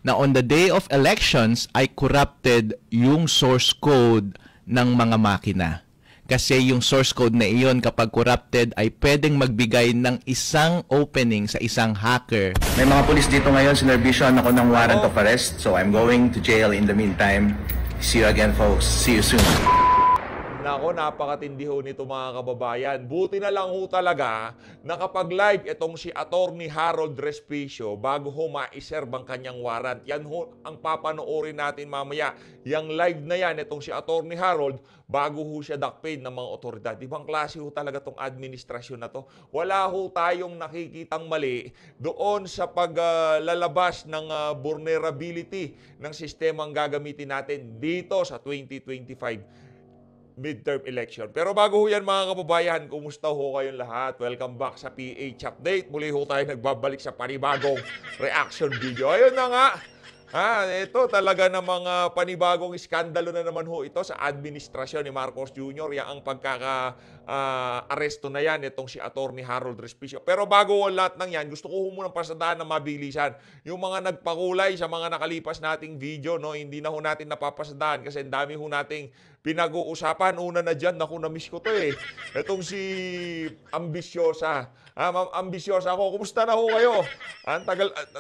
na on the day of elections ay corrupted yung source code ng mga makina. Kasi yung source code na iyon kapag corrupted ay pwedeng magbigay ng isang opening sa isang hacker. May mga pulis dito ngayon, sinervisyohan ako ng warrant of arrest. So I'm going to jail in the meantime. See you again, folks. See you soon. Nako, napakatindi ho nito mga kababayan. Buti na lang ho talaga na kapag live itong si Attorney Harold Respicio bago ho ma-serve ang kanyang warrant. Yan ho ang papanoorin natin mamaya. Yang live na yan, itong si Attorney Harold, bago ho siya dakpin ng mga otoridad. Ibang klase ho talaga itong administrasyon na to. Wala ho tayong nakikitang mali doon sa paglalabas ng vulnerability ng sistemang gagamitin natin dito sa 2025 midterm election. Pero bago ho yan mga kababayan, kumusta ho kayong lahat? Welcome back sa PH Update. Muli ho tayo nagbabalik sa panibagong reaction video. Ayun na nga. Ito talaga na mga panibagong iskandalo na naman ho ito sa administrasyon ni Marcos Jr. Yan ang pagkaka-aresto na yan itong si Attorney Harold Respicio. Pero bago lahat ng yan, gusto ko munang pasadaan na mabilisan. Yung mga nagpakulay sa mga nakalipas nating video, no, hindi na ho natin napapasadaan kasi ang dami ho nating pinag-uusapan. Una na dyan, naku, na-miss ko to eh. Itong si Ambisyosa. Ma'am Ambisyosa ako, kumusta na ho kayo?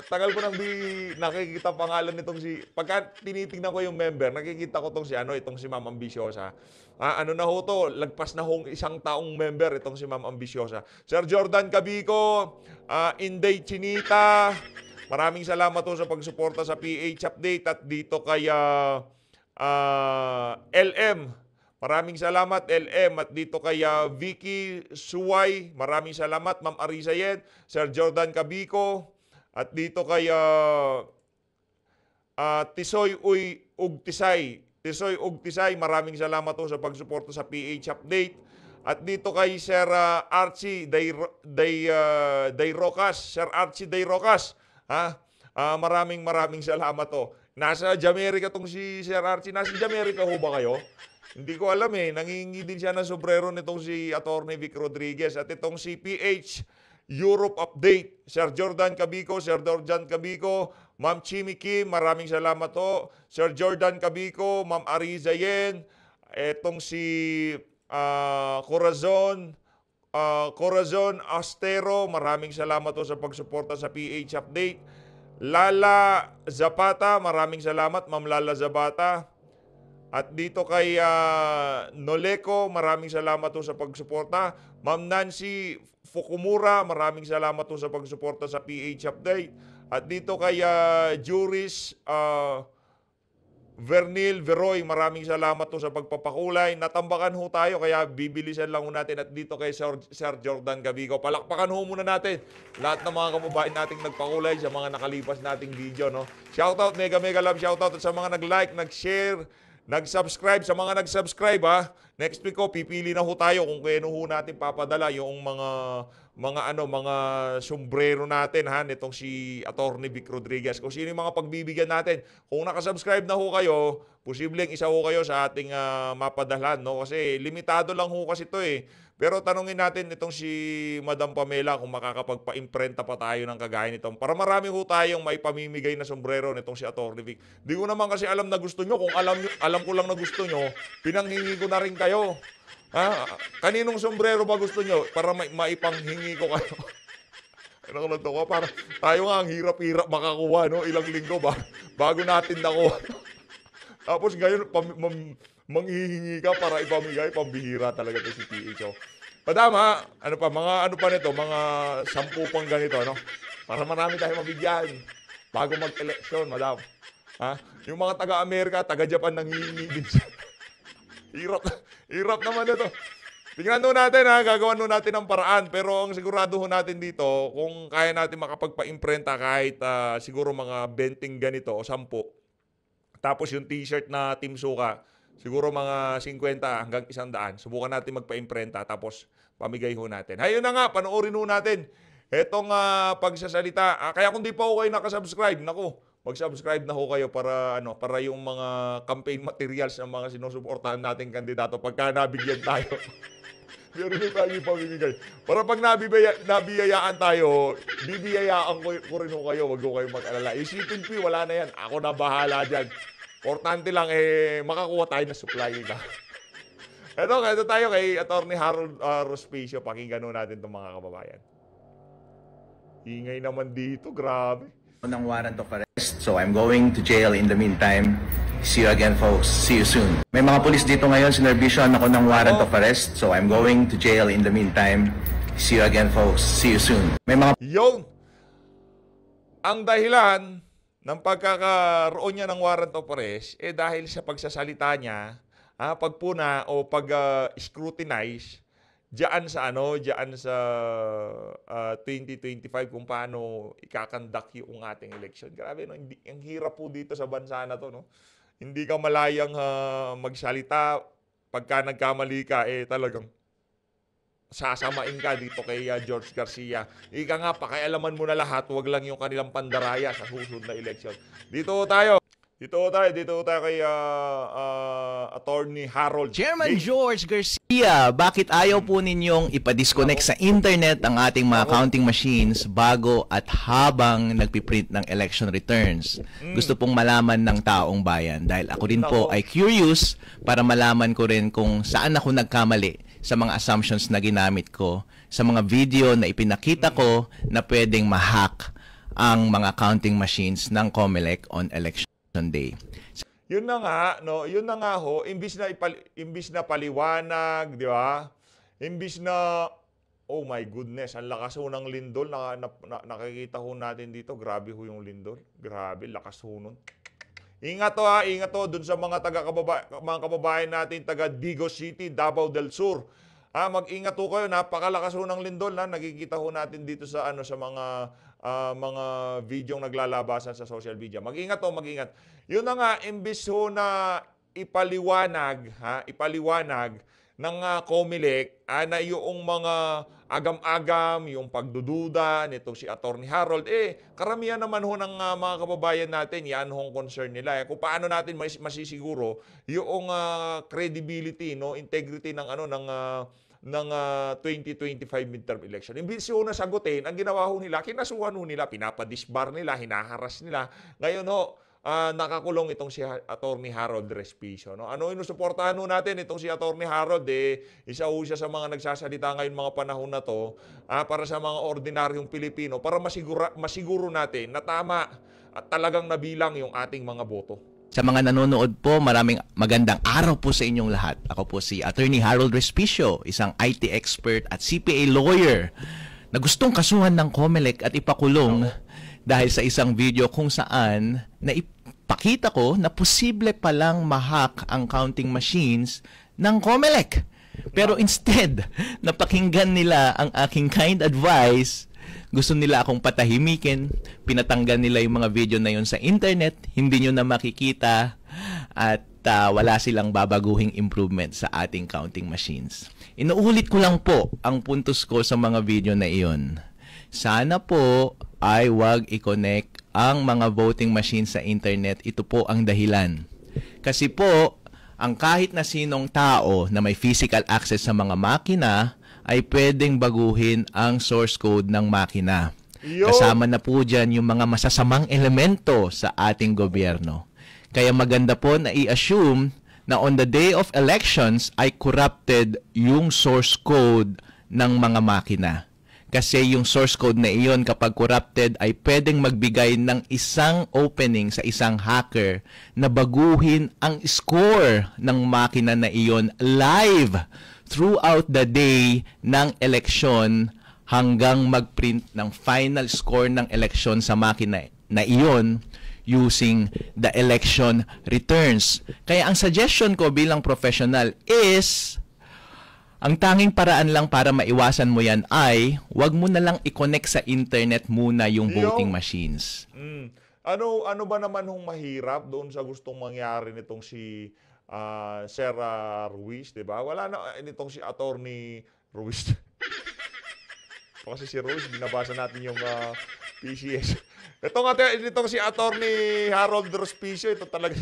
Tagal ko nang nakikita pangalan nitong si... Pagka tinitingnan ko yung member, nakikita ko itong si Ma'am Ambisyosa. Ano na ho to? Lagpas na hong isang taong member itong si Ma'am Ambisyosa. Sir Jordan Cabico, Inday Chinita, maraming salamat ho sa pagsuporta sa PH Update at dito kay LM. Maraming salamat LM at dito kay Vicky Suway. Maraming salamat Ma'am Arisayen, Sir Jordan Cabico at dito kay Tisoy Ugtisay. Tisoy Ugtisay, maraming salamat ho sa pagsuporta sa PH Update. At dito kay Sir Archie Day Rocas. Sir Archie Day Rocas. Maraming salamat ho. Nasa Jamaica tong si Sir Archie. Nasa Jamaica ho ba kayo? Hindi ko alam eh. Nangingi din siya ng sombrero nitong si Attorney Vic Rodriguez. At itong si PH Europe Update. Sir Jordan Cabico, Sir Jordan Cabico, Ma'am Chimi Kim, maraming salamat ho. Sir Jordan Cabico, Ma'am Arizayen, itong si Corazon Astero, maraming salamat ho sa pagsuporta sa PH Update. Lala Zapata, maraming salamat Ma'am Lala Zapata. At dito kay Noleco, maraming salamat ho sa pagsuporta. Ma'am Nancy Fukumura, maraming salamat ho sa pagsuporta sa PH Update. At dito kay Juris Vernil Veroy, maraming salamat ho sa pagpapakulay. Natambakan ho tayo kaya bibilisan lang ho natin. At dito kay Sir Jordan Gabigo, palakpakan ho muna natin lahat ng mga kababayan nating nagpakulay sa mga nakalipas nating video, no? Shoutout, mega love shoutout at sa mga nag-like, nag-share, nag-subscribe. Sa mga nag-subscribe next week ko pipili na ho tayo kung kano ho natin papadala yung mga sombrero natin nitong si Attorney Vic Rodriguez. Kung sino yung mga pagbibigyan natin. Kung nakasubscribe na ho kayo, posibleng isa ho kayo sa ating mapadalhan, no? Kasi limitado lang ho kasi ito eh. Pero tanungin natin itong si Madam Pamela kung makakapagpa-imprenta pa tayo ng kagaya nito. Para marami ho tayong maipamimigay na sombrero nitong si Attorney Vic. Di ko naman kasi alam na gusto nyo. Kung alam ko lang na gusto nyo, pinanghingi ko na rin kayo. Kaninong sombrero ba gusto nyo? Para maipanghingi ko kayo. Ano ko lang ito? Para tayo nga ang hirap-hirap makakuha, no? Ilang linggo ba? Bago natin nakuha. Tapos ngayon, manghihingi ka para ipamigay, pambihira talaga ito si PH. Madam mga nito, mga 10 pang ganito, no? Para marami tayong mabigyan bago mag-election, madam. Yung mga taga-Amerika, taga-Japan nanghihingi din siya. Hirap naman ito. Tingnan ho natin gagawan ho natin ng paraan. Pero ang sigurado ho natin dito, kung kaya natin makapagpa-imprenta kahit siguro mga 20 ganito o 10. Tapos yung t-shirt na Team Suka, siguro mga 50 hanggang 100. Subukan natin magpa-imprenta tapos pamigay ho natin. Ayun na nga, panoorin ho natin etong pagsasalita. Kaya kung di pa ho kayo nakasubscribe, naku, mag-subscribe na ho kayo para yung mga campaign materials ng mga sinusuportahan nating kandidato pagka nabigyan tayo Meron na tayo pamimigay. Para pag nabiyayaan tayo, bibiyayaan ko rin ho kayo. Huwag ko kayo mag-alala. Isipin ko, wala na yan. Ako na bahala dyan. Importante lang, makakuha tayo na supply. Diba? Ito tayo kay Attorney Harold Rospicio. Pakinggan natin itong mga kababayan. Ingay naman dito, grabe. Ng warrant of arrest. So I'm going to jail in the meantime. See you again, folks. See you soon. May mga pulis dito ngayon, sinervisyohan ako ng warrant of arrest. So I'm going to jail in the meantime. See you again, folks. See you soon. May mga... Yung ang dahilan ng pagkakaroon niya ng warrant of arrest, dahil sa pagsasalita niya, pagpuna o pag-scrutinize, diyan sa 2025 kung paano ikakandak yung ating election. Grabe, no? Ang hirap po dito sa bansa na to, no? Hindi ka malayang magsalita. Pagka nagkamali ka, talagang sasamain ka dito kay George Garcia. Ika nga, pakialaman mo na lahat, wag lang yung kanilang pandaraya sa susunod na election. Dito tayo kay Attorney Harold. Chairman George Garcia, bakit ayaw po ninyong ipadisconnect sa internet ang ating mga counting machines bago at habang nagpiprint ng election returns? Gusto pong malaman ng taong bayan dahil ako rin po ay curious para malaman ko rin kung saan ako nagkamali sa mga assumptions na ginamit ko sa mga video na ipinakita ko na pwedeng ma-hack ang mga counting machines ng COMELEC on election day. Yun na nga, no? Yun na nga ho, imbis na paliwanag, di ba? Imbis na, oh my goodness, ang lakas ho ng lindol. Nakikita ho natin dito, grabe ho yung lindol. Grabe, lakas ho nun. Ingat to dun sa mga mga kababayan natin taga Digo City, Davao del Sur. Mag-ingat ho kayo, napakalakas ho ng lindol na nakikita ho natin dito sa sa mga videong naglalabasan sa social media. Mag-ingat. Yun na nga, imbis ho na ipaliwanag ng COMELEC na yung mga agam-agam, yung pagdududa nitong si Attorney Harold, karamihan naman ho ng mga kababayan natin, yan hong concern nila. Kung paano natin masisiguro yung credibility, no, integrity ng 2025 midterm election. Imbis ho na sagutin, ang ginawa ho nila, kinasuhan ho nila, pinapadisbar nila, hinaharas nila. Ngayon ho, nakakulong itong si Attorney Harold Respicio. No? Ano inusuportahan ho natin itong si Attorney Harold? Isa ho siya sa mga nagsasalita ngayon mga panahon na to para sa mga ordinaryong Pilipino para masiguro natin na tama at talagang nabilang yung ating mga boto. Sa mga nanonood po, maraming magandang araw po sa inyong lahat. Ako po si Attorney Harold Respicio, isang IT expert at CPA lawyer na gustong kasuhan ng COMELEC at ipakulong dahil sa isang video kung saan naipakita ko na posible palang ma-hack ang counting machines ng COMELEC. Pero instead, napakinggan nila ang aking kind advice. Gusto nila akong patahimikin, pinatanggal nila yung mga video na yun sa internet, hindi nyo na makikita at wala silang babaguhing improvement sa ating counting machines. Inuulit ko lang po ang puntos ko sa mga video na iyon. Sana po ay wag i-connect ang mga voting machines sa internet. Ito po ang dahilan. Kasi po, ang kahit na sinong tao na may physical access sa mga makina ay pwedeng baguhin ang source code ng makina. Kasama na po dyan yung mga masasamang elemento sa ating gobyerno. Kaya maganda po na i-assume na on the day of elections ay corrupted yung source code ng mga makina. Kasi yung source code na iyon kapag corrupted ay pwedeng magbigay ng isang opening sa isang hacker na baguhin ang score ng makina na iyon live throughout the day ng eleksyon hanggang mag-print ng final score ng eleksyon sa makina na iyon using the election returns. Kaya ang suggestion ko bilang professional is ang tanging paraan lang para maiwasan mo yan ay wag mo na lang i-connect sa internet muna yung voting machines. Ano ba naman hong mahirap doon sa gustong mangyari nitong si Sir Ruiz, 'di ba? Wala na nitong si Attorney Ruiz. Kasi si Ruiz binabasa natin yung PCS. Itong si Attorney Harold Rospicio, ito talaga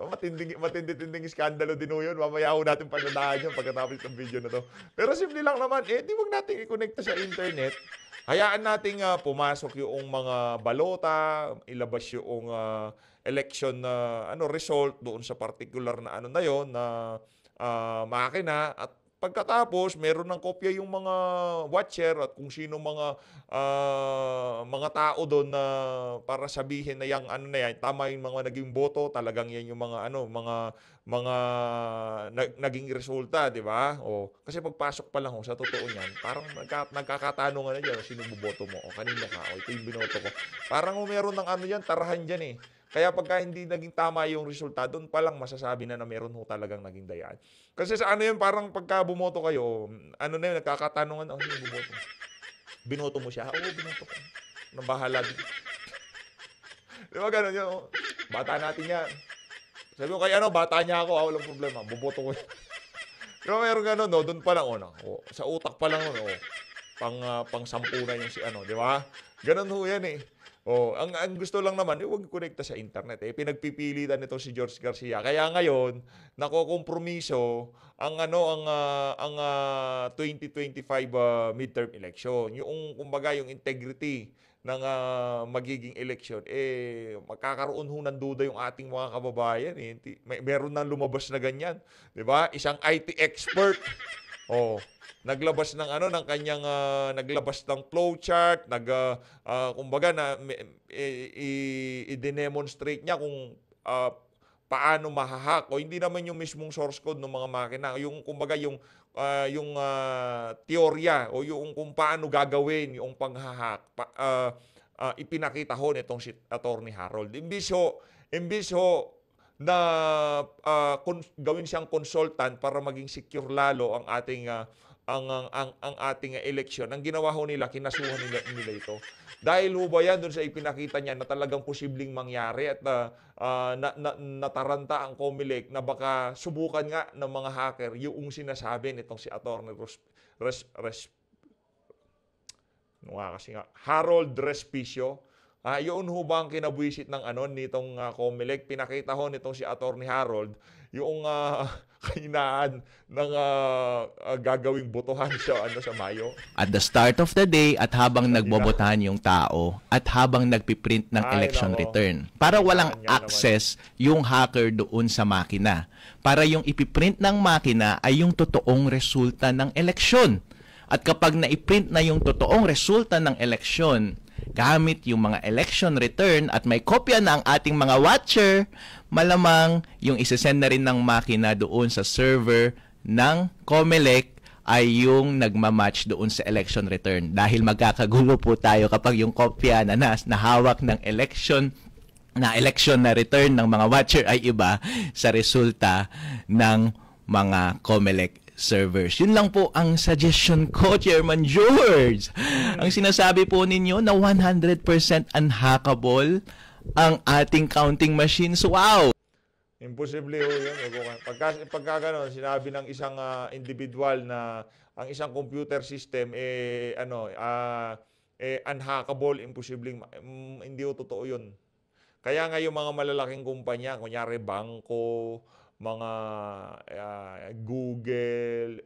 matindi-tinding iskandalo din ho yun. Mamaya ho natin panunaan yun pagkatapos ng video na to. Pero simple lang naman, di wag natin i-connect sa internet. Hayaan nating pumasok yung mga balota, ilabas yung election na result doon sa particular na na yon na makina, at pagkatapos meron ng kopya yung mga watcher at kung sino mga tao doon na para sabihin na yang na yan, tama yung mga naging boto, talagang yan yung mga naging resulta, di ba? Kasi pagpasok pa lang sa totoo niyan, parang nagkakatanungan na diyan, sino boboto mo? Kanino ka? Ito yung binoto ko. Parang meron ng yan, tarahan diyan eh. Kaya pagka hindi naging tama yung resulta, doon pa lang masasabi na meron ho talagang naging dayaan. Kasi sa yun, parang pagka bumoto kayo, na yun, nagkakatanungan, sino bumoto? Binoto mo siya? Oo, binoto ko. Nabahala din. Di ba ganun yun? Bata natin yan. Sabi ko, kaya bata niya ako, walang problema. Buboto ko. Di ba meron ganun, doon pa lang, sa utak pa lang, pang 10 na yung di ba? Ganun ho yan eh. Ang gusto lang naman, huwag connecta sa internet. Pinagpipilitan nito si George Garcia. Kaya ngayon, nakokompromiso ang 2025 midterm election. Yung kumbaga yung integrity ng magiging election, magkakaroon ho ng duda yung ating mga kababayan. Meron nang lumabas na ganyan. 'Di ba? Isang IT expert. Naglabas ng ng kanyang naglabas ng flowchart, kumbaga na i-demonstrate niya kung paano mahahack, o hindi naman yung mismong source code ng mga makina, yung kumbaga yung teorya o yung kung paano gagawin yung panghahack, ipinakita ho nitong si Attorney Harold. Imbis ho na gawin siyang consultant para maging secure lalo ang ating ang ating eleksyon. Ang ginawa ho nila, kinasuhan nila ito. Dahil ho ba yan doon sa ipinakita niya na talagang posibleng mangyari at nataranta ang COMELEC na baka subukan nga ng mga hacker yung sinasabi nitong si Attorney Harold Respicio. Yun ho ba ang kinabuisit ng nitong COMELEC? Pinakita ho nitong si Attorney Harold yung kahinaan ng gagawing botohan sa Mayo. At the start of the day, at habang nagbobotahan yung tao, at habang nagpiprint ng election return. Para walang access yung hacker doon sa makina. Para yung ipiprint ng makina ay yung totoong resulta ng eleksyon. At kapag naiprint na yung totoong resulta ng eleksyon, gamit yung mga election return at may kopya na ang ating mga watcher, malamang yung isesend na rin ng makina doon sa server ng COMELEC ay yung nagmamatch doon sa election return. Dahil magkakagulo po tayo kapag yung kopya na nahawak ng election na return ng mga watcher ay iba sa resulta ng mga COMELEC servers. Yun lang po ang suggestion ko, Chairman George. Ang sinasabi po ninyo na 100% unhackable ang ating counting machines. Wow! Imposible ho yun. Pagka gano'n, sinabi ng isang individual na ang isang computer system unhackable, imposible. Hindi ho totoo yun. Kaya nga yung mga malalaking kumpanya, kunyari bangko, mga Google,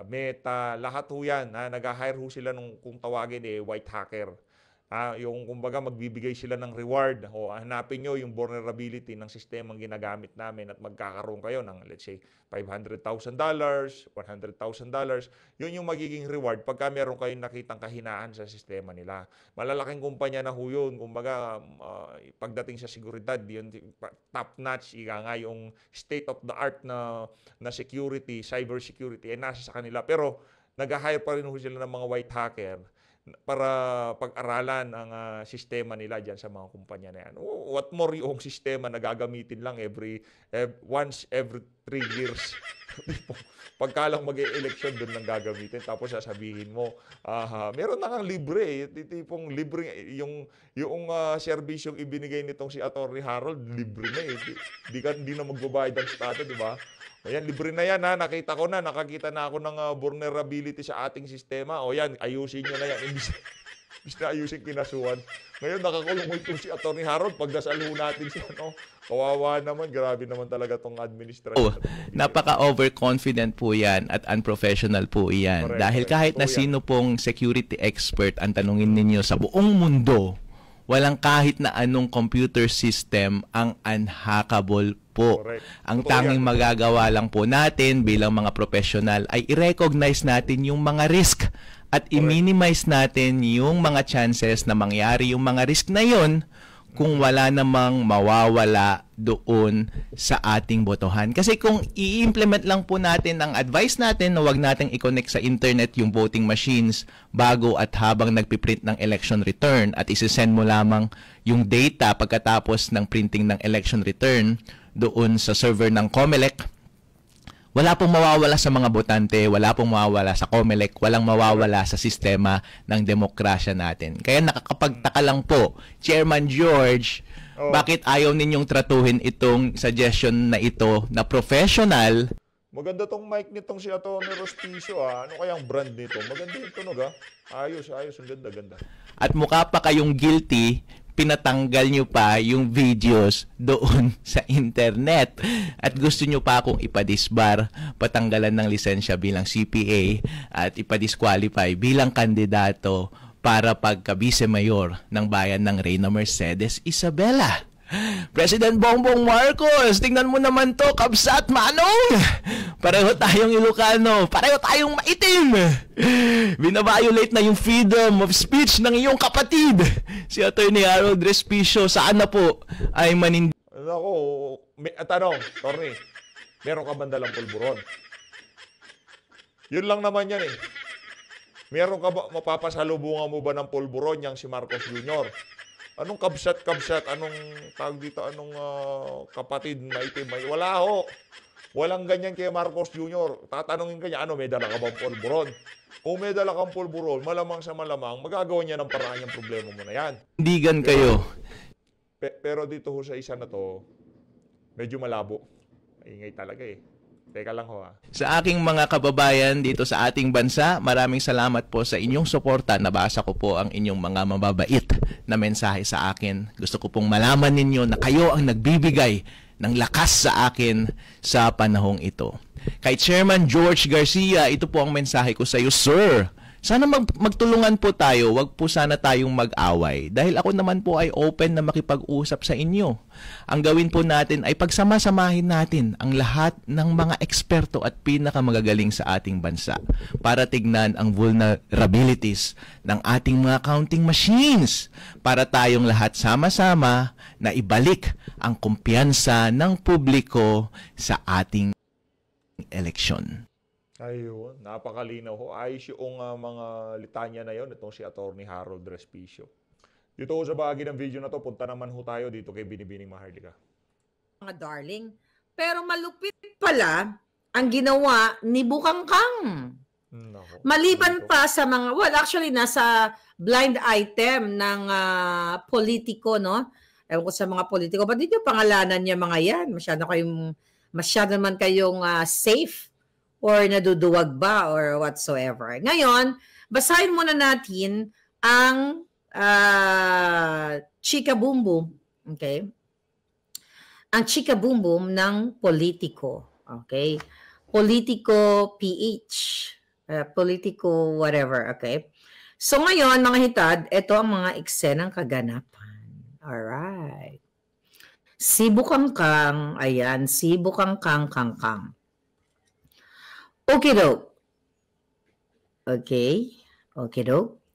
Meta, lahat ho yan. Nag-hire ho sila kung tawagin white hacker. Yung kumbaga magbibigay sila ng reward. Hanapin nyo yung vulnerability ng sistemang ginagamit namin at magkakaroon kayo ng let's say $500,000, $100,000. Yun yung magiging reward pagka meron kayong nakitang kahinaan sa sistema nila. Malalaking kumpanya na ho yun. Kumbaga pagdating sa seguridad, yun top notch, nga yung state of the art na security, cyber security ay nasa sa kanila. Pero nag-hire pa rin ho sila ng mga white hacker para pag-aralan ang sistema nila dyan sa mga kumpanya na yan. What more yung sistema na gagamitin lang once every 3 years. Pagka lang mag-e-election doon lang gagamitin, tapos sasabihin mo, meron na kang libre. Tipong libre, yung serbisyong ibinigay nitong si Attorney Harold, libre na Di na magbabayad ang Estado, di ba? Ayan, libre na yan nakita ko nakakita na ako ng vulnerability sa ating sistema. Yan, ayusin nyo na yan. Bis na ayusin kinasuhan. Ngayon, nakakulong itong si Atty. Harold. Pagdasal ho natin siya, no? Kawawa naman. Grabe naman talaga tong administrasyon. Napaka-overconfident po yan at unprofessional po yan. Correct, Dahil kahit na sino pong security expert ang tanungin ninyo sa buong mundo, walang kahit na anong computer system ang unhackable po. Correct. Ang Totoo tanging yan. magagawa lang po natin bilang mga professional ay i-recognize natin yung mga risk at i-minimize natin yung mga chances na mangyari yung mga risk na yon kung wala namang mawawala doon sa ating botohan. Kasi kung i-implement lang po natin ang advice natin na wag nating i-connect sa internet yung voting machines bago at habang nagpiprint ng election return at isi-send mo lamang yung data pagkatapos ng printing ng election return doon sa server ng COMELEC, wala pong mawawala sa mga botante, wala pong mawawala sa COMELEC, walang mawawala sa sistema ng demokrasya natin. Kaya nakakapagtaka lang po, Chairman George, bakit ayaw ninyong tratuhin itong suggestion na ito na professional? Maganda tong mic nitong si Atty. Rospicio, ah. Ano kayang brand nito? Maganda yung tunog, ah. Ayos. Ang ganda. At mukha pa kayong guilty, pinatanggal nyo pa yung videos doon sa internet at gusto nyo pa akong ipadisbar, patanggalan ng lisensya bilang CPA at ipadisqualify bilang kandidato para pagka-vice mayor ng bayan ng Reyna Mercedes Isabela. President Bongbong Marcos, tingnan mo naman to, kabsat manong. Pareho tayong Ilocano, pareho tayong maitim. Binabiolate na yung freedom of speech ng iyong kapatid. Si Atty. Harold Respicio, saan na po ay manindi? Ako, tanong, Torny, meron ka ba dalang pulburon? Yun lang naman yan eh. Meron ka ba, mapapasalubungan mo ba ng pulburon yang si Marcos Jr.? Anong kabsat? Anong tawag dito? Anong kapatid na itim? Wala ho. Walang ganyan kay Marcos Jr. Tatanungin ka niya, may dala ka bang pulburon? Kung may dala kang pulburon, malamang sa malamang, magagawa niya ng paraan yung problema mo na yan. Hindigan kayo. Pero dito ho sa isa na to, medyo malabo. Ingay talaga eh. Teka lang ho ha. Sa aking mga kababayan dito sa ating bansa, maraming salamat po sa inyong suporta. Nabasa ko po ang inyong mga mababait na mensahe sa akin. Gusto ko pong malaman ninyo na kayo ang nagbibigay ng lakas sa akin sa panahong ito. Kay Chairman George Garcia, ito po ang mensahe ko sa iyo, Sir. Sana magtulungan po tayo, wag po sana tayong mag-away. Dahil ako naman po ay open na makipag-usap sa inyo. Ang gawin po natin ay pagsama-samahin natin ang lahat ng mga eksperto at pinakamagagaling sa ating bansa para tignan ang vulnerabilities ng ating mga counting machines para tayong lahat sama-sama na ibalik ang kumpiyansa ng publiko sa ating eleksyon. Ayun, napakalinaw ho. Ayos yung mga litanya na yon itong si Atty. Harold Respicio. Dito ho sa bahagi ng video na to, punta naman ho tayo dito kay Binibining Maharlika. Mga darling. Pero malupit pala ang ginawa ni Bukangkang. Nako. Maliban pa sa mga, well actually nasa blind item ng politiko, no? Ewan ko sa mga politiko. Ba't dito pangalanan niya mga yan? Masyado naman kayong safe or naduduwag ba or whatsoever. Ngayon, basahin muna natin ang Chika Boom Boom. Okay? Ang Chika Boom Boom ng Politico. Okay? Politico PH. Politico whatever. Okay? So ngayon, mga hitad, ito ang mga eksenang kaganapan. Alright. Si Bukangkang, ayan, si Bukangkang Kangkang. Okay, do. Okay.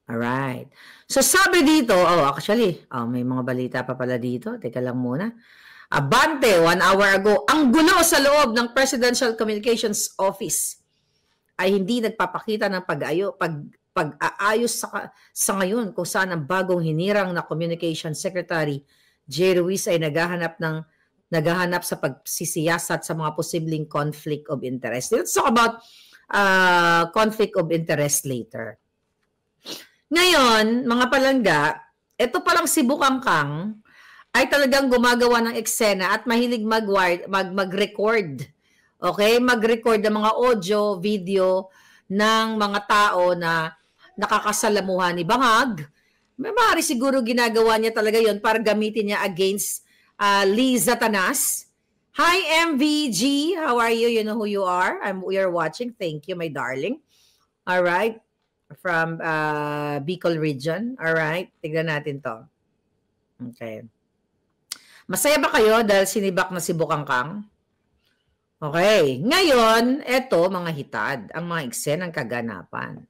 Alright. So, sabi dito, may mga balita pa pala dito. Teka lang muna. Abante, 1 hour ago, ang gulo sa loob ng Presidential Communications Office ay hindi nagpapakita ng pag-aayos sa ngayon kung saan ang bagong hinirang na Communication Secretary J. Ruiz ay naghahanap sa pagsisiyasat sa mga posibleng conflict of interest. Let's talk about conflict of interest later. Ngayon, mga palangga, ito palang si Bukangkang ay talagang gumagawa ng eksena at mahilig mag-record. Okay? Mag-record ng mga audio, video ng mga tao na nakakasalamuhan ni Bangag, Maaari siguro ginagawa niya talaga yon para gamitin niya against Liza Tanas. Hi, MVG. How are you? You know who you are. You're watching. Thank you, my darling. All right. From Bicol region. All right. Tignan natin to. Okay. Masaya ba kayo dahil sinibak na si Bukangkang? Okay. Ngayon, eto mga hitad. Ang mga eksena ng kaganapan.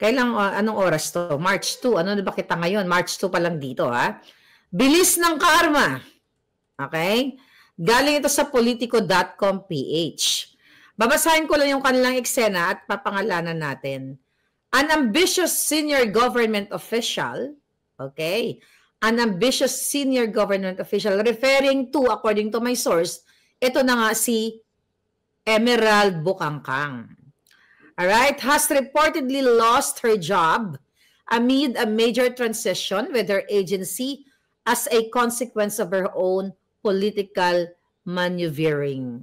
Kailang, anong oras to? March 2. Ano na ba kita ngayon? March 2 pa lang dito, ha? Bilis ng karma. Okay? Galing ito sa politico.com.ph. Babasahin ko lang yung kanilang eksena at papangalanan natin. An ambitious senior government official, okay? An ambitious senior government official referring to, according to my source, ito na nga si Emerald Bukangkang. Alright, has reportedly lost her job amid a major transition with her agency as a consequence of her own political maneuvering.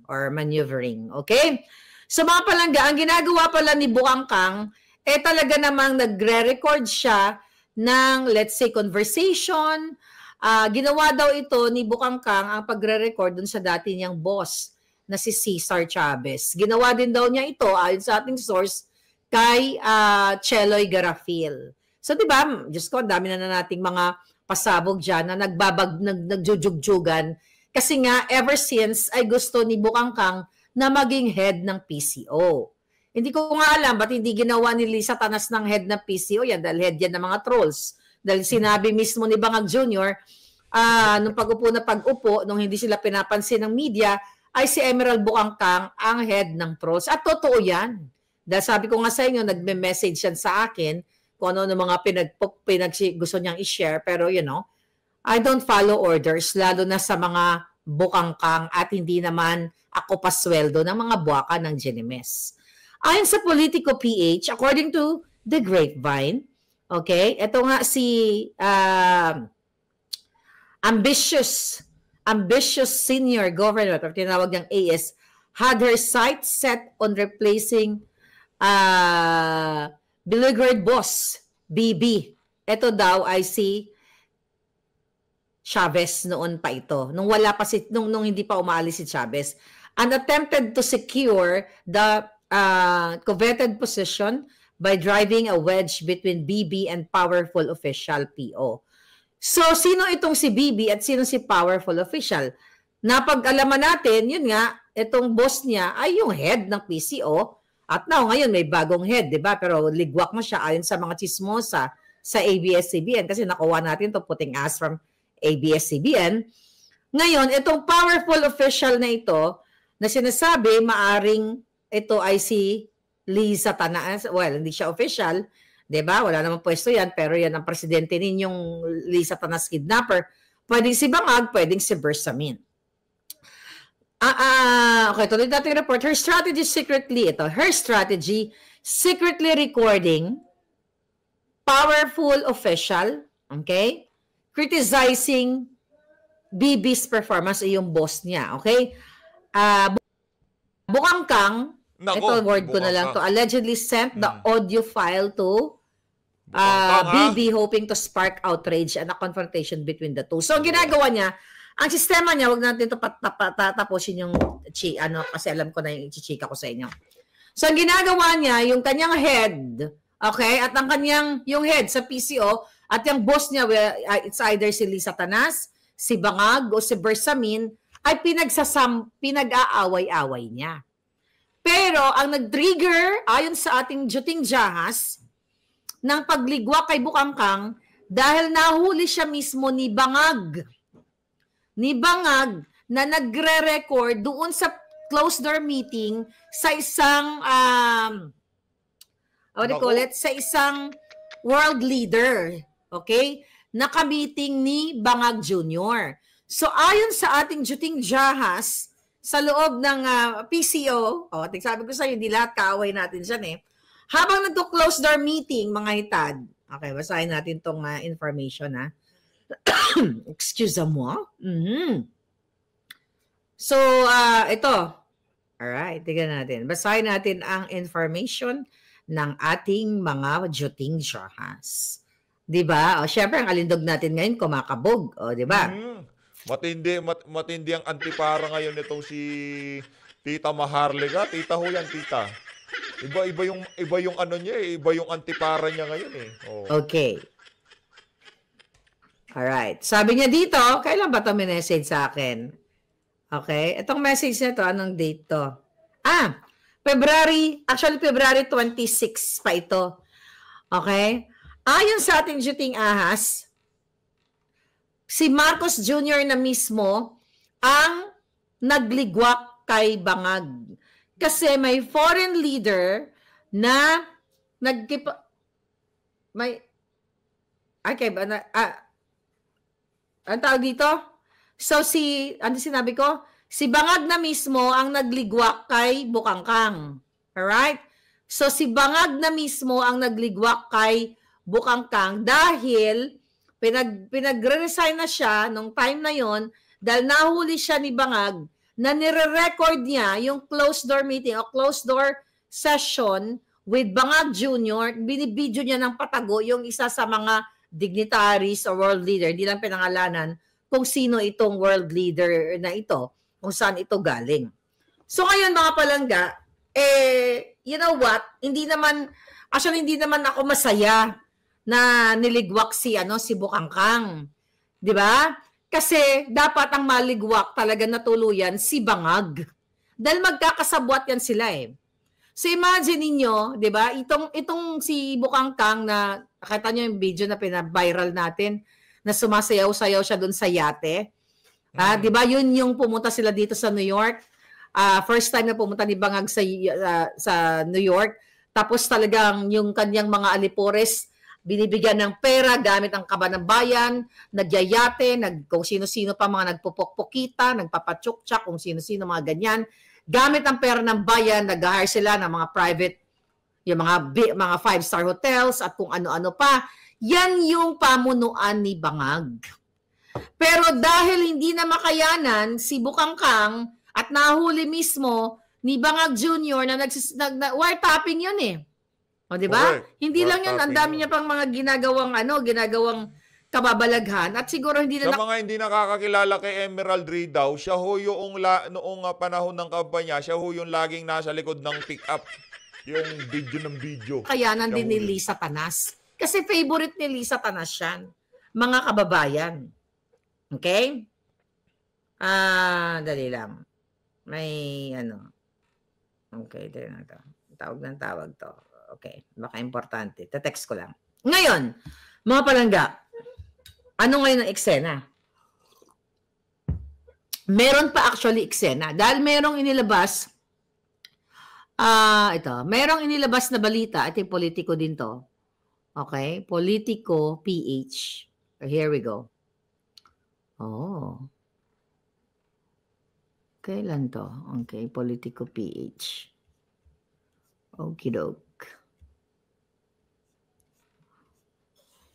Okay? So mga palangga, ang ginagawa pala ni Bukangkang, talaga namang nagre-record siya ng, let's say, conversation. Ginawa daw ito ni Bukangkang ang pagre-record dun sa dati niyang boss na si Cesar Chavez. Ginawa din daw niya ito, ayon sa ating source, kay Cheloy Garafil. So, di ba, Diyos ko, dami na nating mga pasabog dyan na nagjujugjugan. Kasi nga, ever since, ay gusto ni Bukangkang na maging head ng PCO. Hindi ko nga alam, ba't hindi ginawa ni Liza Tanas ng head ng PCO yan? Dahil head yan ng mga trolls. Dahil sinabi mismo ni Bangag Jr., nung pag-upo, nung hindi sila pinapansin ng media, ay si Emerald Bukangkang ang head ng trolls. At totoo yan. Dahil sabi ko nga sa inyo, nagme-message yan sa akin kung ano mga gusto niyang i-share. Pero you know, I don't follow orders, lalo na sa mga Bukangkang at hindi naman ako pasweldo ng mga buwaka ng Genimes. Ayon sa Politico PH, according to The Grapevine, okay, ito nga si ambitious senior governor, or tinawag niyang AS, had her sights set on replacing beleaguered boss, BB. Ito daw ay si Chavez noon pa ito. Nung hindi pa umaalis si Chavez. And attempted to secure the coveted position by driving a wedge between BB and powerful official PO. So, sino itong si BB at sino si powerful official? Napag-alaman natin, yun nga, itong boss niya ay yung head ng PCO. At now, ngayon may bagong head, di ba? Pero ligwak mo siya ayon sa mga chismosa sa ABS-CBN kasi nakuha natin to puting ass from ABS-CBN. Ngayon, itong powerful official na ito, na sinasabi, maaring ito ay si Liza Tanas. Well, hindi siya official, diba? Wala namang pwesto yan, pero yan ang presidente ninyong Liza Tanas kidnapper. Pwedeng si Bangag, pwedeng si Bersamin. Okay, tuloy natin yung report. Her strategy secretly recording powerful official, okay, criticizing BB's performance ay yung boss niya, okay? Bukangkang, ito word ko na lang to, allegedly sent the audio file to BB hoping to spark outrage and a confrontation between the two. So, ang ginagawa niya, ang sistema niya, wag natin ito tapusin yung kasi alam ko na yung ichichika ko sa inyo. So, ang ginagawa niya, yung kanyang head, okay, at ang kanyang, yung head sa PCO, at yung boss niya, it's either si Liza Tanas, si Bangag, o si Bersamin, ay pinag-aaway-away niya. Pero, ang nag-trigger, ayon sa ating Juting Jahas, ng pagligwa kay Bukangkang, dahil nahuli siya mismo ni Bangag. Ni Bangag, na nagre-record doon sa closed-door meeting sa isang, sa isang world leader, okay? Naka-meeting ni Bangag Jr. So, ayon sa ating Juting Jahas, sa loob ng PCO, sabi ko sa iyo, hindi lahat kaaway natin dyan eh. Habang nagko-close door meeting, mga hitad, okay, basahin natin tong information ha. Excuse-moi. So, ito. Alright, tignan natin. Basahin natin ang information ng ating mga Juting Jahas. 'Di ba? O syempre ang alindog natin ngayon kumakabog, o 'di ba? Matindi ang antipara ngayon nitong si Tita Maharlika. Tita ho yan, tita. Iba yung ano niya eh, iba yung antipara niya ngayon eh. Oh. Okay. Alright. Sabi niya dito, kailan ba ito message sa akin? Okay. Itong message na ito, anong date to? February 26 pa ito. Okay. Ayon sa ating shooting ahas, si Marcos Jr. na mismo ang nagligwak kay Bangag. Kasi may foreign leader na ang tawag dito? So ano sinabi ko? Si Bangag na mismo ang nagligwak kay Bukangkang. Alright? So si Bangag na mismo ang nagligwak kay Bukangkang dahil pinag-resign na siya nung time na yon dahil nahuli siya ni Bangag na nire-record niya yung closed door meeting o closed door session with Bangag Jr. Binibidyo niya ng patago yung isa sa mga dignitaries o world leader. Hindi lang pinangalanan kung sino itong world leader na ito, kung saan ito galing. So ngayon mga palangga, you know what? Hindi naman ako masaya na niligwak si Bukangkang. 'Di ba? Kasi dapat ang maligwak talaga na tuluyan si Bangag. Dahil magkakasabwat yan sila eh. So imagine niyo, 'di ba? Itong si Bukangkang na nakita niyo yung video na pina-viral natin na sumasayaw-sayaw siya doon sa yate. 'Di ba? Yun yung pumunta sila dito sa New York. First time na pumunta ni Bangag sa New York. Tapos talagang yung kanyang mga alipores binibigyan ng pera gamit ang kaba ng bayan, nagyayate, kung sino-sino pa mga nagpupukpukita, nagpapatsuktsak, kung sino-sino mga ganyan. Gamit ang pera ng bayan, nag-hire sila ng mga private, yung mga 5-star hotels at kung ano-ano pa. Yan yung pamunuan ni Bangag. Pero dahil hindi na makayanan si Bukangkang at nahuli mismo ni Bangag Jr. na wiretapping yun eh. O, di ba? Hindi lang yun, ang dami niya pang mga ginagawang kababalaghan at siguro hindi na... Sa mga hindi nakakakilala kay Emerald Ridaw, siya ho yung noong panahon ng kampanya, siya ho yung laging nasa likod ng pick-up. Yung video. Kayanan din ni Lisa Tanas. Kasi favorite ni Lisa Tanas yan. Mga kababayan. Okay? Dali lang. May Okay, dali na to. Tawag to. Okay, baka importante. Te-text ko lang. Ngayon, mga palangga, ano ngayon ang eksena? Meron pa actually eksena. Dahil merong inilabas, merong inilabas na balita. Ito yung Politico din to. Okay, Politico PH. Here we go. Oh. Kailan to? Okay, Politico PH. Okey-doke.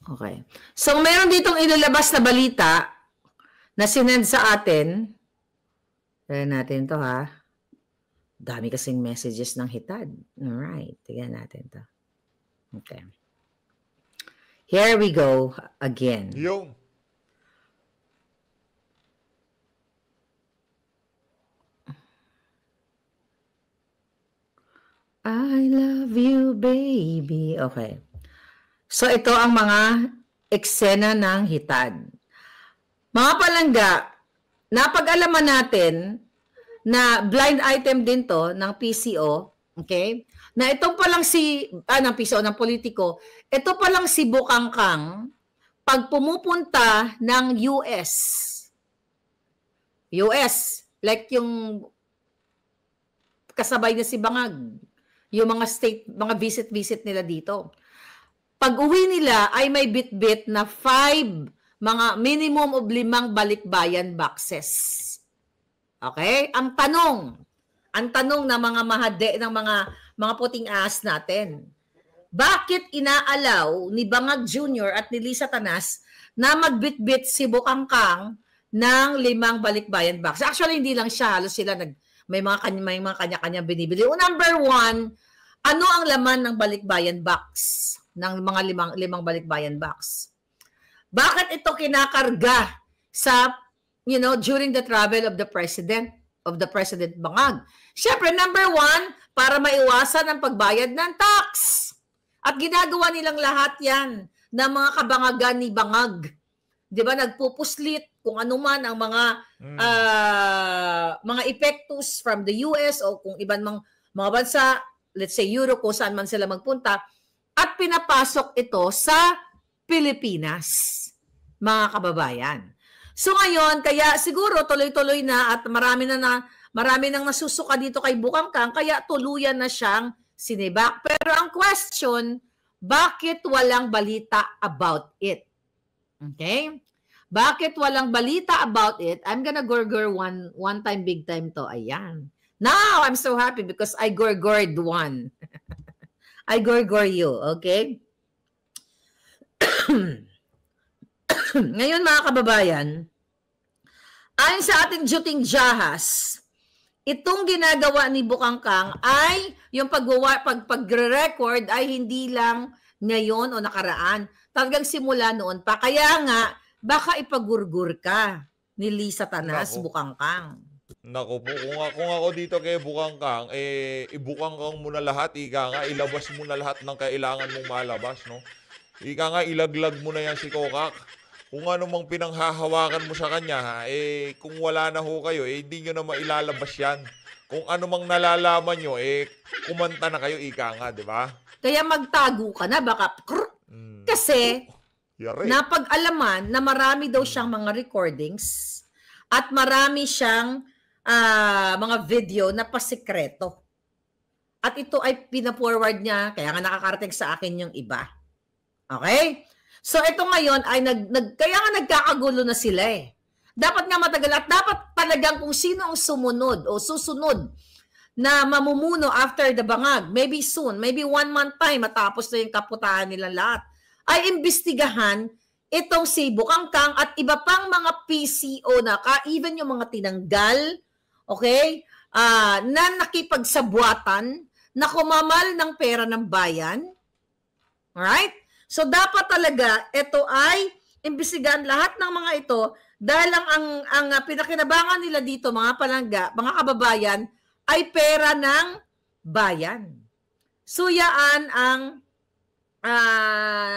Okay. So, meron ditong inilabas na balita na sinend sa atin. Tignan natin to ha. Dami kasing messages ng hitad. Alright. Tignan natin to. Okay. Here we go again. Yung. I love you, baby. Okay. So, ito ang mga eksena ng hitad. Mga palangga, napag-alaman natin na blind item din to ng PCO, okay? Na itong palang ng PCO, ng Politico, ito palang si Bukangkang, pag pumupunta ng US, like yung kasabay na si Bangag, yung mga mga visit nila dito. Pag-uwi nila ay may bit-bit na 5, mga minimum of 5 balikbayan boxes. Okay? Ang tanong ng mga ng mga puting ahas natin, bakit inaalaw ni Bangag Jr. at ni Lisa Tanas na magbit-bit si Bukangkang ng 5 balikbayan box? Actually, hindi lang siya. Halos sila may mga kanya-kanya binibili. Number 1, ano ang laman ng balikbayan box? ng mga limang balikbayan box. Bakit ito kinakarga sa, during the travel of the President Bangag? Siyempre, number one, para maiwasan ang pagbayad ng tax. At ginagawa nilang lahat yan ng mga kabangagan ni Bangag. Di ba, nagpupuslit kung ano man ang mga epektos from the US o kung iban mga bansa, let's say Europe, kung saan man sila magpunta, at pinapasok ito sa Pilipinas, mga kababayan. So ngayon, kaya siguro tuloy-tuloy na at marami nang nasusuka dito kay Bukangkang, kaya tuluyan na siyang sinibak. Pero ang question, bakit walang balita about it? Okay? Bakit walang balita about it? I'm gonna gorgor one time, big time to. Ayan. Now, I'm so happy because I gorgored one. I gorgor you, okay? Ngayon, mga kababayan, ayon sa ating Juting Jahas, itong ginagawa ni Bukangkang ay yung pag-record ay hindi lang ngayon o nakaraan. Talagang simula noon pa. Kaya nga, baka ipagurgur ka ni Lisa Tanas, Bukangkang. Naku po, kung ako dito kay Bukangkang, ibukangkang mo na lahat, ika nga, ilabas mo na lahat ng kailangan mong malabas, no? Ika nga, ilaglag mo na yan si Kokak. Kung ano mang pinanghahawakan mo sa kanya, kung wala na ho kayo, hindi nyo na mailalabas yan. Kung ano mang nalalaman nyo, kumanta na kayo, ika nga, di ba? Kaya magtago ka na, baka, kasi, napag-alaman na marami daw siyang mga recordings at marami siyang mga video na pasikreto. At ito ay pina-forward niya, kaya nga nakakarating sa akin yung iba. Okay? So ito ngayon ay kaya nga nagkakagulo na sila eh. Dapat nga matagal at dapat talagang kung sino ang sumunod o susunod na mamumuno after the Bangag, maybe soon, maybe 1 month time matapos na yung kaputahan nilang lahat, ay imbestigahan itong si Bukangkang at iba pang mga PCO na even yung mga tinanggal, okay, na nakipagsabwatan, na kumamal ng pera ng bayan. Alright? So dapat talaga ito ay imbestigahan lahat ng mga ito dahil ang pinakinabangan nila dito mga palangga, mga kababayan ay pera ng bayan. So yaan ang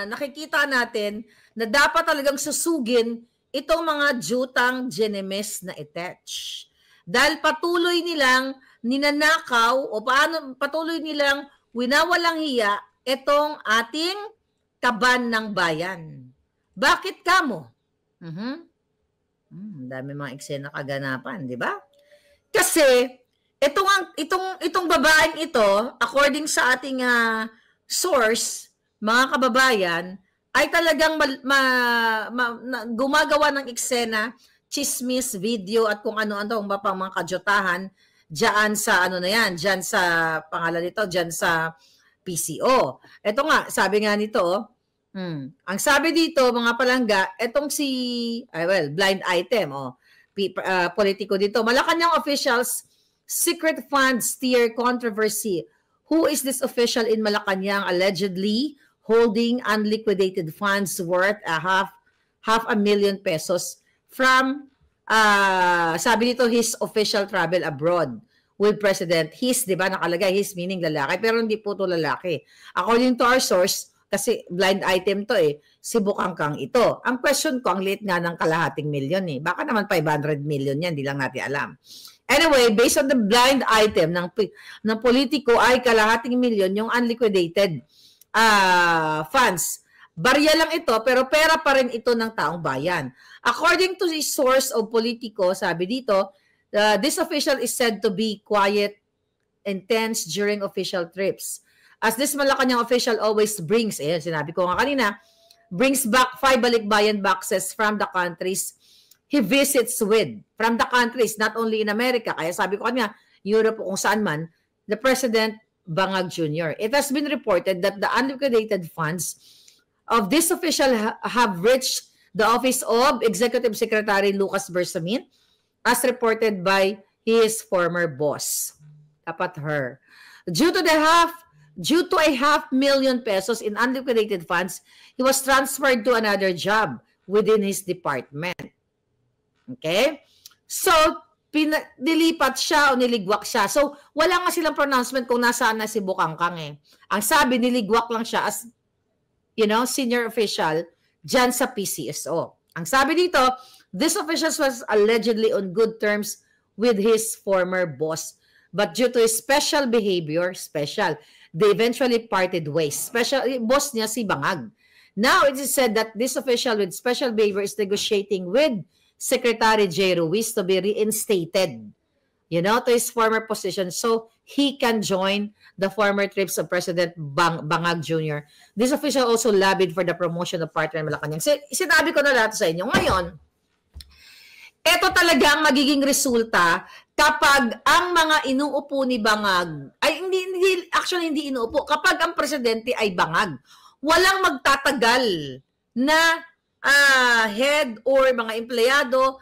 nakikita natin na dapat talagang susugin itong mga jutang Genemes na attach. Dahil patuloy nilang ninanakaw o patuloy nilang winawalang hiya itong ating kaban ng bayan. Bakit kamo? Dami mga eksena kaganapan, di ba? Kasi itong babaeng ito, according sa ating source, mga kababayan, ay talagang gumagawa ng eksena, chismis, video at kung ano-ano ang mga kajotahan diyan sa diyan sa pangalan nito, diyan sa PCO. Ito nga, sabi nga nito, ang sabi dito, mga palangga, etong blind item, politiko dito. Malacanang officials, secret funds steer controversy. Who is this official in Malacanang allegedly holding unliquidated funds worth half a million pesos from, sabi dito, his official travel abroad with President. His, di ba, nakalagay, his meaning lalaki, pero hindi po ito lalaki. According to our source, kasi blind item to si Bukangkang ito. Ang question ko, ang liit nga ng kalahating milyon Baka naman 500 million yan, di lang natin alam. Anyway, based on the blind item ng politiko ay kalahating milyon yung unliquidated funds. Barya lang ito, pero pera pa rin ito ng taong bayan. According to the source of politiko, sabi dito, this official is said to be quiet and tense during official trips. As this Malacanang official always brings, sinabi ko nga kanina, brings back 5 balikbayan boxes from the countries he visits with. From the countries, not only in America. Kaya sabi ko kanina, Europe o kung saan man, the President Bangag Jr. It has been reported that the unliquidated funds of this official have reached the office of Executive Secretary Lucas Bersamin, as reported by his former boss. Dapat her. Due to the due to a 500,000 pesos in unliquidated funds, he was transferred to another job within his department. Okay? So, nilipat siya o niligwak siya. So, wala nga silang pronouncement kung nasaan na si Bukangkang eh. Ang sabi, niligwak lang siya as, senior official dyan sa PCSO. Ang sabi dito, this official was allegedly on good terms with his former boss. But due to his special behavior, they eventually parted ways. Boss niya si Bangag. Now, it is said that this official with special behavior is negotiating with Secretary J. Ruiz to be reinstated, to his former position so he can join the former trips of President Bangag Jr. This official also lobbied for the promotion of partner in Malacanang. Sinabi ko na lahat sa inyo. Ngayon, ito talaga ang magiging resulta kapag ang mga inuupo ni Bangag, ay hindi inuupo, kapag ang presidente ay Bangag, walang magtatagal na head or mga empleyado,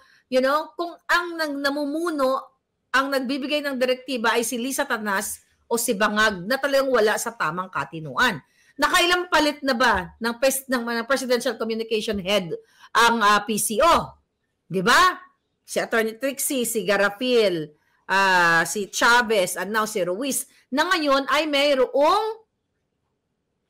kung ang namumuno, ang nagbibigay ng direktiba ay si Lisa Tanas o si Bangag na talagang wala sa tamang katinuan. Nakailang palit na ba ng Presidential Communication Head ang PCO? Di ba? Si Attorney Trixie, si Garapil, si Chavez, and now si Ruiz, na ngayon ay mayroong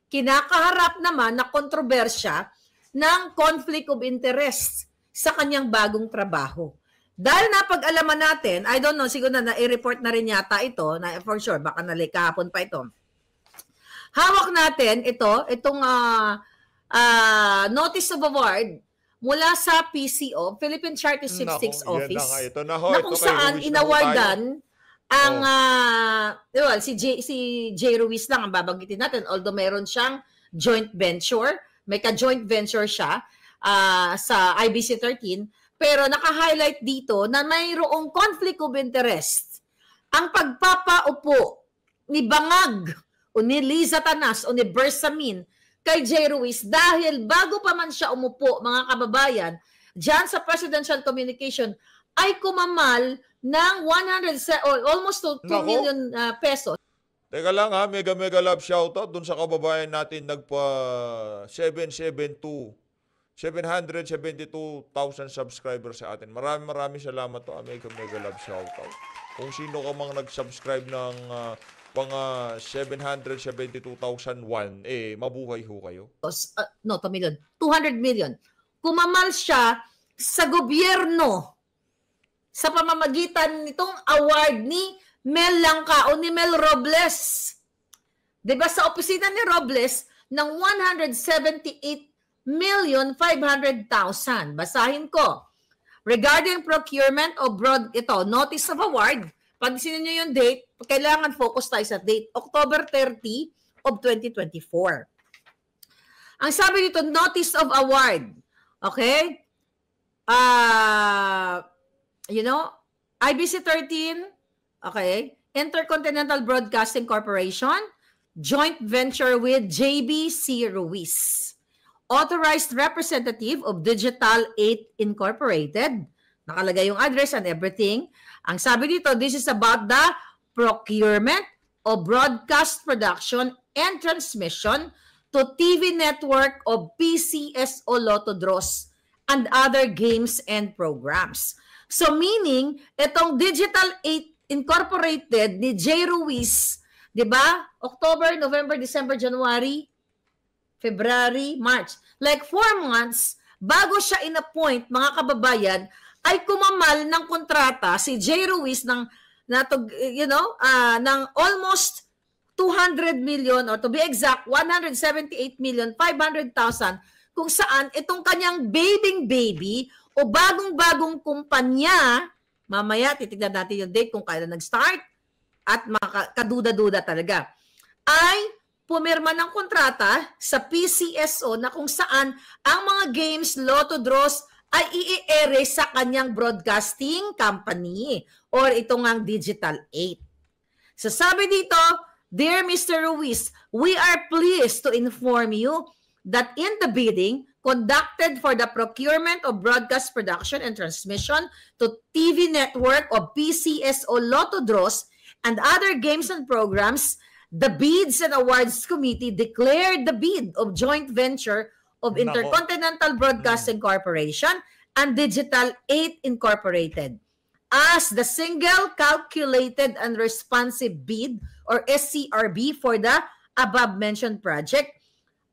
kinakaharap naman na kontrobersya ng conflict of interest sa kanyang bagong trabaho. Dahil napag-alaman natin, I don't know, siguro na i-report na rin yata ito, na for sure, baka kahapon pa ito. Hawak natin itong notice of award mula sa PCO, Philippine Charter 66 Office, na kung saan inawardan ang, si J. Ruiz lang ang babanggitin natin, although meron siyang joint venture, may ka-joint venture siya sa IBC 13, pero naka-highlight dito na mayroong conflict of interest. Ang pagpapaupo ni Bangag o ni Liza Tanas o ni Bersamin kay J. Ruiz dahil bago pa man siya umupo, mga kababayan, dyan sa Presidential Communication ay kumamal ng almost 2 million pesos. Teka lang ha, mega love shoutout dun sa kababayan natin nagpa 772,000 subscribers sa atin. Maraming salamat to. Mega love shoutout. Kung sino ka mang nag-subscribe ng pang 772,001, mabuhay ho kayo. 200 million. Kumamal siya sa gobyerno sa pamamagitan nitong award ni Mel Langka o ni Mel Robles. Diba sa opisina ni Robles ng 178,500,000. Basahin ko. Regarding procurement of notice of award, pansinin nyo yung date, kailangan focus tayo sa date, October 30 of 2024. Ang sabi dito, notice of award. Okay? IBC 13, okay, Intercontinental Broadcasting Corporation, joint venture with JBC Ruiz. Authorized representative of Digital 8 Incorporated. Nakalagay yung address and everything. Ang sabi dito, this is about the procurement of broadcast production and transmission to TV network of PCSO Lotto Draws and other games and programs. So meaning, itong Digital 8 Incorporated ni J. Ruiz, di ba? October, November, December, January, February, March. Like 4 months, bago siya in-appoint, mga kababayan, ay kumamal ng kontrata si J. Ruiz ng almost 200 million or to be exact, 178,500,000 kung saan itong kanyang baby o bagong-bagong kumpanya, mamaya titignan natin yung date kung kailan nag-start at kaduda-duda talaga, ay pumirma ng kontrata sa PCSO na kung saan ang mga games, lotto draws ay i-ere sa kanyang broadcasting company or itong ang Digital 8. So sabi dito, Dear Mr. Ruiz, we are pleased to inform you that in the bidding conducted for the procurement of broadcast production and transmission to TV network of PCSO Lotto Draws and other games and programs, The Bids and Awards Committee declared the bid of joint venture of Nako. Intercontinental Broadcasting Corporation and Digital 8 Incorporated as the single calculated and responsive bid or SCRB for the above-mentioned project.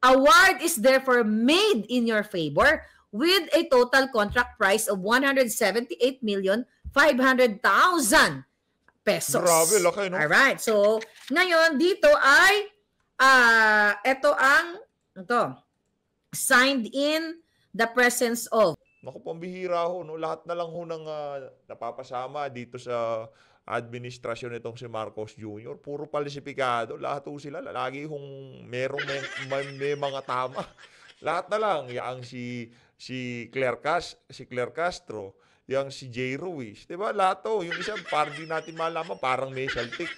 Award is therefore made in your favor with a total contract price of 178,500,000 pesos. Grabe, laki, no? Alright. So, ngayon, dito ay ito, signed in the presence of. Naku, pambihira ho, no? Lahat na lang ho ng napapasama dito sa administrasyon nitong si Marcos Jr. Puro palisipikado. Lahat ho sila. Lagi hong may mga tama. Lahat na lang. Yang si Claire Castro, yang si Jay Ruiz. Diba? Lahat to. Yung isa, parang di natin malaman, parang may saltik.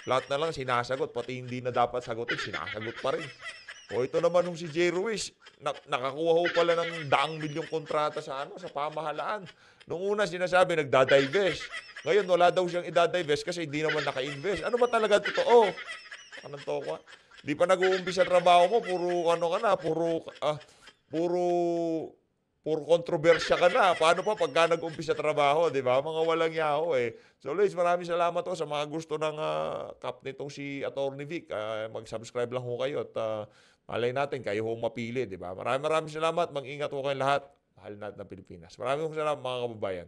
Lahat na lang sinasagot. Pati hindi na dapat sagutin, sinasagot pa rin. O ito naman nung si Jay Ruiz, nakakuha ho pala ng 100 milyong kontrata sa pamahalaan. Nung una sinasabi, nagdadivest. Ngayon, wala daw siyang idadivest kasi hindi naman naka-invest. Ano ba talaga totoo? Anong toko? Di pa nag-uumpisa trabaho mo, puro kontrobersya ka na. Paano pa pagka nag-umpisa trabaho, di ba? Mga walang yaho eh. So, Luis, maraming salamat ho sa mga gusto ng kap nitong si Atty. Vic. Mag-subscribe lang ho kayo at malay natin, kayo ho mapili, di ba? Maraming salamat. Mag-ingat ho kayong lahat. Mahal natin ng Pilipinas. Maraming salamat mga kababayan.